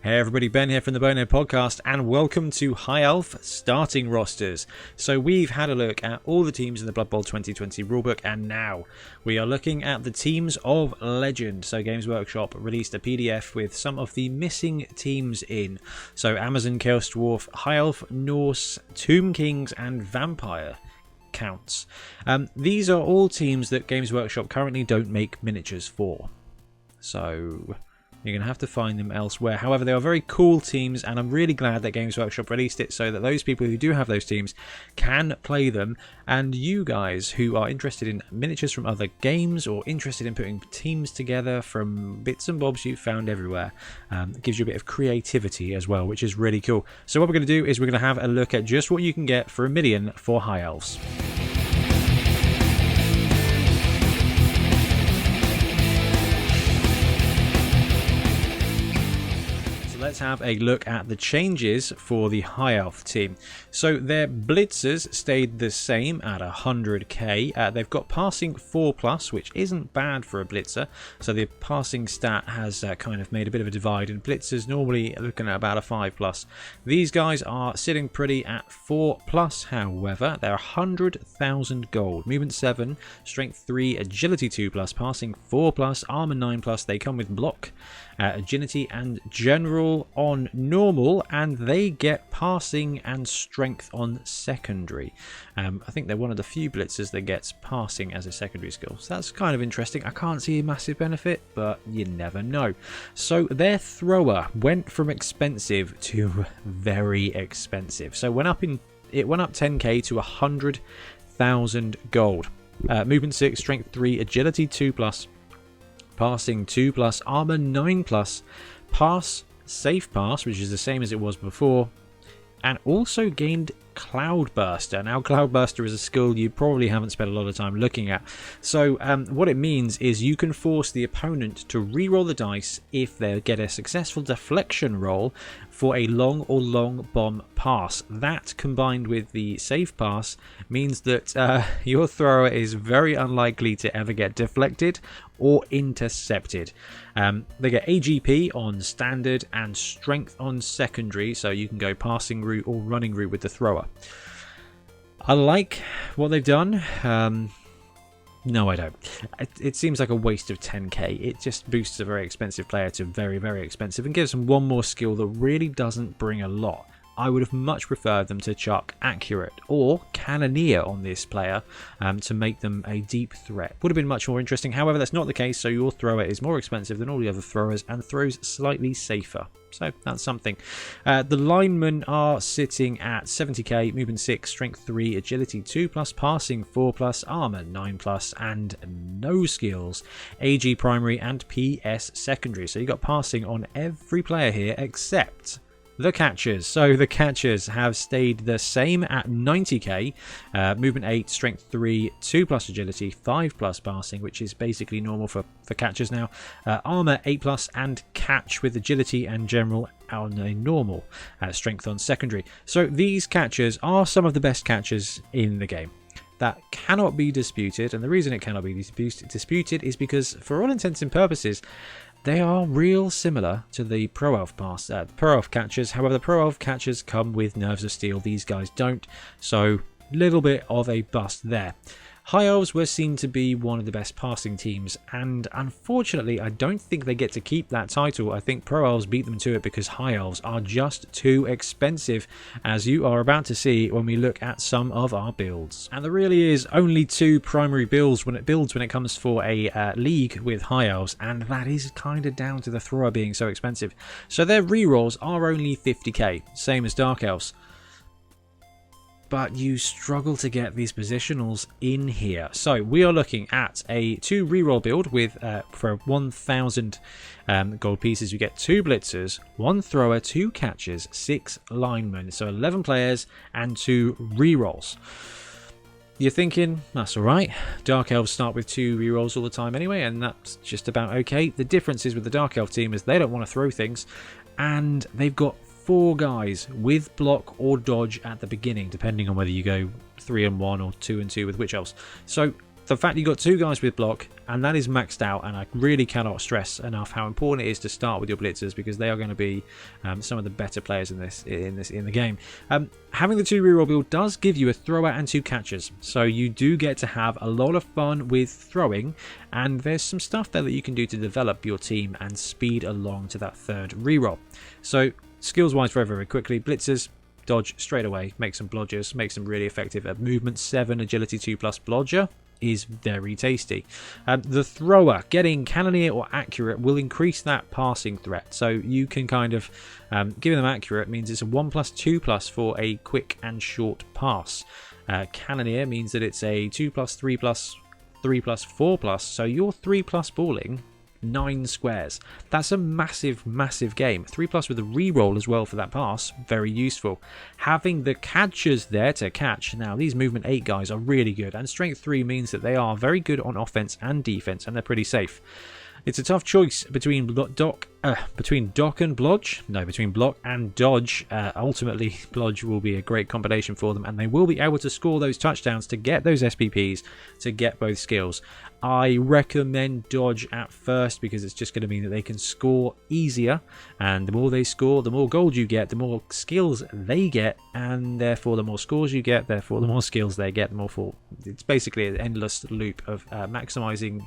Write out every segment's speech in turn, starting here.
Hey everybody, Ben here from the Bonehead podcast, and welcome to High Elf starting rosters. So we've had a look at all the teams in the Blood Bowl 2020 rulebook, and now we are looking at the teams of legend. So Games Workshop released a PDF with some of the missing teams in. So Amazon, Chaos Dwarf, High Elf, Norse, Tomb Kings, and Vampire counts. These are all teams that Games Workshop currently don't make miniatures for. So you're going to have to find them elsewhere. However, they are very cool teams, and I'm really glad that Games Workshop released it so that those people who do have those teams can play them. And you guys who are interested in miniatures from other games or interested in putting teams together from bits and bobs you've found everywhere, it gives you a bit of creativity as well, which is really cool. So what we're going to do is we're going to have a look at just what you can get for $1 million for High Elves. Let's have a look at the changes for the High Elf team. So their blitzers stayed the same at 100k. They've got passing 4+, which isn't bad for a blitzer. So the passing stat has kind of made a bit of a divide, and blitzers normally looking at about a 5+. These guys are sitting pretty at 4+. However, they're 100,000 gold, movement 7, strength 3, agility 2+, passing 4+, armor 9+. They come with block, agility, and general on normal, and they get passing and strength on secondary. I think they're one of the few blitzers that gets passing as a secondary skill, so that's kind of interesting. I can't see a massive benefit, but you never know. So their thrower went from expensive to very expensive. So it went up 10k to 100,000 gold. Movement 6, strength 3, agility 2+, passing 2+, armor 9+, pass, safe pass, which is the same as it was before, and also gained Cloudburster. Now, Cloudburster is a skill you probably haven't spent a lot of time looking at. So what it means is you can force the opponent to re-roll the dice if they get a successful deflection roll for a long or long bomb pass. That, combined with the safe pass, means that your thrower is very unlikely to ever get deflected or intercepted. They get AGP on standard and strength on secondary, so you can go passing route or running route with the thrower. I like what they've done. No, I don't. It seems like a waste of 10k. It just boosts a very expensive player to very, very expensive and gives them one more skill that really doesn't bring a lot. I would have much preferred them to chuck Accurate or Cannoneer on this player to make them a deep threat. Would have been much more interesting. However, that's not the case, so your thrower is more expensive than all the other throwers and throws slightly safer. So that's something. The linemen are sitting at 70k, movement 6, strength 3, agility 2+, passing 4+, armor 9+, and no skills, AG primary and PS secondary. So you got passing on every player here except the catchers. So the catchers have stayed the same at 90k, movement 8, strength 3, 2+ agility, 5+ passing, which is basically normal for catchers now, armor 8+, and catch with agility and general on a normal, strength on secondary. So these catchers are some of the best catchers in the game. That cannot be disputed, and the reason it cannot be disputed is because, for all intents and purposes, they are real similar to the Pro Elf Pro Elf catchers. However, the Pro Elf catchers come with Nerves of Steel. These guys don't, so little bit of a bust there. High Elves were seen to be one of the best passing teams, and unfortunately I don't think they get to keep that title. I think Pro Elves beat them to it because High Elves are just too expensive, as you are about to see when we look at some of our builds. And there really is only two primary builds when it comes for a league with High Elves, and that is kind of down to the thrower being so expensive. So their rerolls are only 50k, same as Dark Elves. But you struggle to get these positionals in here. So we are looking at a 2 reroll build with for 1,000 gold pieces. You get 2 blitzers, 1 thrower, 2 catchers, 6 linemen. So 11 players and 2 rerolls. You're thinking, that's alright. Dark Elves start with 2 rerolls all the time anyway, and that's just about okay. The difference is with the Dark Elf team is they don't want to throw things, and they've got 4 guys with block or dodge at the beginning, depending on whether you go 3 and 1 or 2 and 2 with Witch Elves. So the fact you got 2 guys with block, and that is maxed out, and I really cannot stress enough how important it is to start with your blitzers, because they are going to be some of the better players in the game. Having the 2 reroll build does give you a thrower and 2 catchers, so you do get to have a lot of fun with throwing, and there's some stuff there that you can do to develop your team and speed along to that 3rd reroll. So skills wise, very, very quickly, blitzers, dodge straight away, make some blodgers, makes them really effective at movement 7, agility 2 plus blodger is very tasty. The thrower, getting cannoneer or accurate will increase that passing threat, so you can kind of giving them accurate means it's a 1+2+ for a quick and short pass. Cannoneer means that it's a 2+3+, 3+4+, so you're 3+ balling 9 squares. That's a massive, massive game. 3+ with a reroll as well for that pass, very useful. Having the catchers there to catch. Now, these movement 8 guys are really good, and strength 3 means that they are very good on offense and defense, and they're pretty safe. It's a tough choice between block and blodge. No, between block and dodge. Ultimately, blodge will be a great combination for them, and they will be able to score those touchdowns to get those SPPs, to get both skills. I recommend dodge at first, because it's just going to mean that they can score easier, and the more they score, the more gold you get, the more skills they get, and therefore the more scores you get, therefore the more skills they get, the more for. It's basically an endless loop of maximizing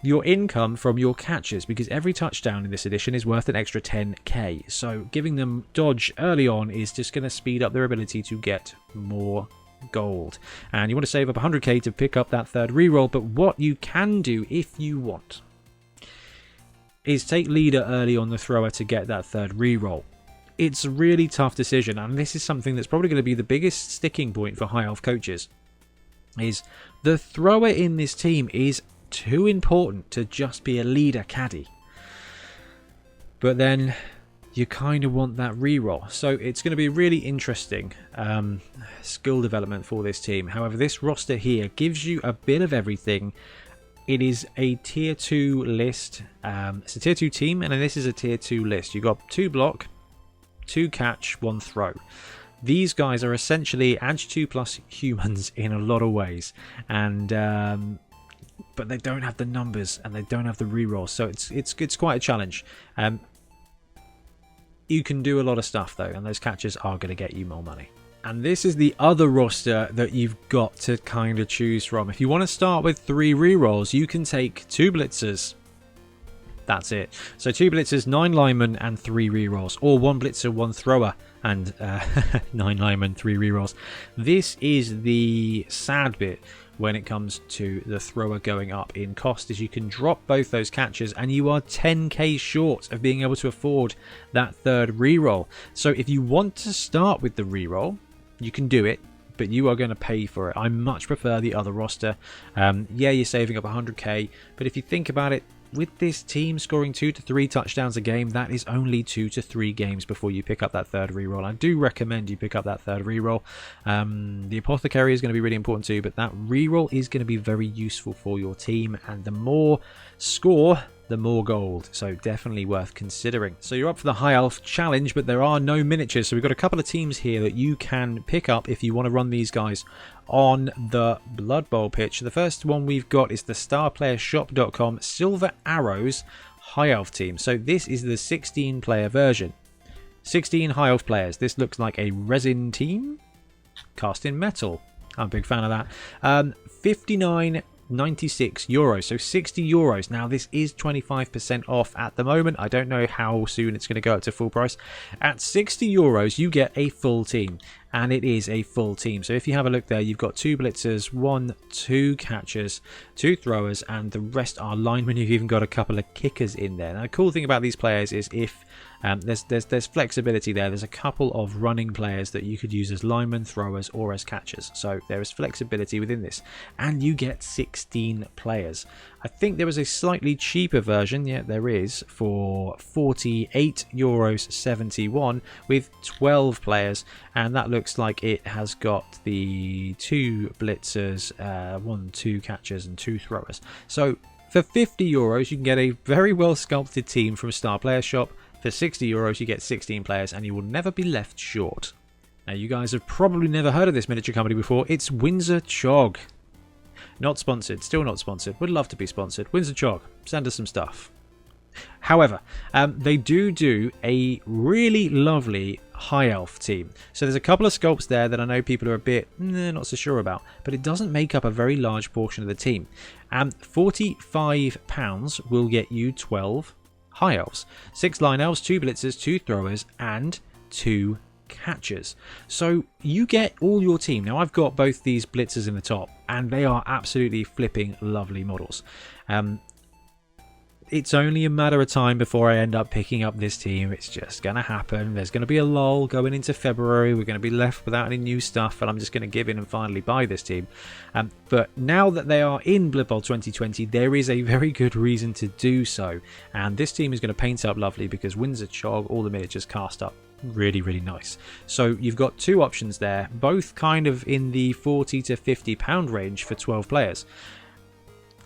your income from your catches, because every touchdown in this edition is worth an extra 10k. So giving them dodge early on is just going to speed up their ability to get more gold. And you want to save up 100k to pick up that 3rd reroll, but what you can do if you want is take leader early on the thrower to get that 3rd reroll. It's a really tough decision, and this is something that's probably going to be the biggest sticking point for high elf coaches, is the thrower in this team is too important to just be a leader caddy. But then you kind of want that reroll. So it's going to be really interesting skill development for this team. However, this roster here gives you a bit of everything. It is a tier 2 list. It's a tier 2 team, and this is a tier 2 list. You've got 2 block, 2 catch, 1 throw. These guys are essentially Edge 2+ humans in a lot of ways, and but they don't have the numbers and they don't have the reroll, so it's quite a challenge. You can do a lot of stuff though, and those catches are going to get you more money. And this is the other roster that you've got to kind of choose from. If you want to start with 3 rerolls, you can take 2 blitzers. That's it. So 2 blitzers, 9 linemen, and 3 rerolls, or 1 blitzer, 1 thrower, and 9 linemen, 3 rerolls. This is the sad bit when it comes to the thrower going up in cost, is you can drop both those catches and you are 10k short of being able to afford that 3rd reroll. So if you want to start with the reroll, you can do it, but you are going to pay for it. I much prefer the other roster. Yeah, you're saving up 100k, but if you think about it, with this team scoring 2 to 3 touchdowns a game, that is only 2 to 3 games before you pick up that 3rd reroll. I do recommend you pick up that 3rd reroll. The apothecary is going to be really important too, but that reroll is going to be very useful for your team, and the more score, the more gold, so definitely worth considering. So you're up for the high elf challenge, but there are no miniatures, so we've got a couple of teams here that you can pick up if you want to run these guys on the Blood Bowl pitch. The first one we've got is the starplayershop.com Silver Arrows high elf team. So this is the 16 player version, 16 high elf players. This looks like a resin team cast in metal. I'm a big fan of that. 59.96 euros, so 60 euros. Now this is 25% off at the moment. I don't know how soon it's going to go up to full price. At 60 euros you get a full team, and it is a full team. So if you have a look there, you've got 2 blitzers, 2 catchers, 2 throwers, and the rest are linemen. You've even got a couple of kickers in there. Now the cool thing about these players is if there's flexibility there. There's a couple of running players that you could use as linemen, throwers, or as catchers. So there is flexibility within this, and you get 16 players. I think there was a slightly cheaper version, yeah, there is, for 48 euros 71 with 12 players, and that looks like it has got the 2 blitzers, 2 catchers, and 2 throwers. So for 50 euros, you can get a very well sculpted team from Star Player Shop. For 60 euros, you get 16 players, and you will never be left short. Now, you guys have probably never heard of this miniature company before. It's Windsor Chog. Not sponsored, still not sponsored. Would love to be sponsored. Windsor Chog, send us some stuff. However, they do a really lovely high elf team. So there's a couple of sculpts there that I know people are a bit not so sure about, but it doesn't make up a very large portion of the team. £45 will get you 12 high elves, 6 line elves, 2 blitzers, 2 throwers, and 2 catchers. So you get all your team. Now I've got both these blitzers in the top, and they are absolutely flipping lovely models. It's only a matter of time before I end up picking up this team. It's just going to happen. There's going to be a lull going into February. We're going to be left without any new stuff, and I'm just going to give in and finally buy this team. But now that they are in Blood Bowl 2020, there is a very good reason to do so. And this team is going to paint up lovely because Windsor Chog, all the miniatures cast up really, really nice. So you've got 2 options there, both kind of in the £40 to £50 range for 12 players.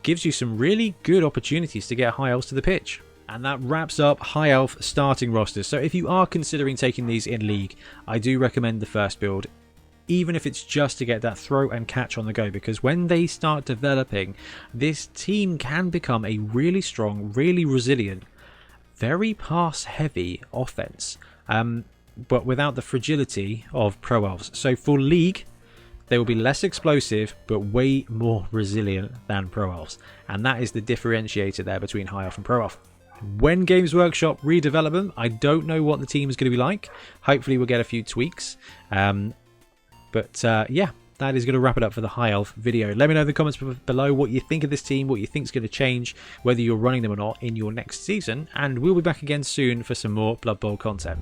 Gives you some really good opportunities to get high elves to the pitch. And that wraps up high elf starting rosters. So if you are considering taking these in league, I do recommend the first build, even if it's just to get that throw and catch on the go, because when they start developing, this team can become a really strong, really resilient, very pass heavy offense, but without the fragility of pro elves. So for league, they will be less explosive, but way more resilient than Pro Elves. And that is the differentiator there between High Elf and Pro Elf. When Games Workshop redevelop them, I don't know what the team is going to be like. Hopefully we'll get a few tweaks. Yeah, that is going to wrap it up for the High Elf video. Let me know in the comments below what you think of this team, what you think is going to change, whether you're running them or not in your next season. And we'll be back again soon for some more Blood Bowl content.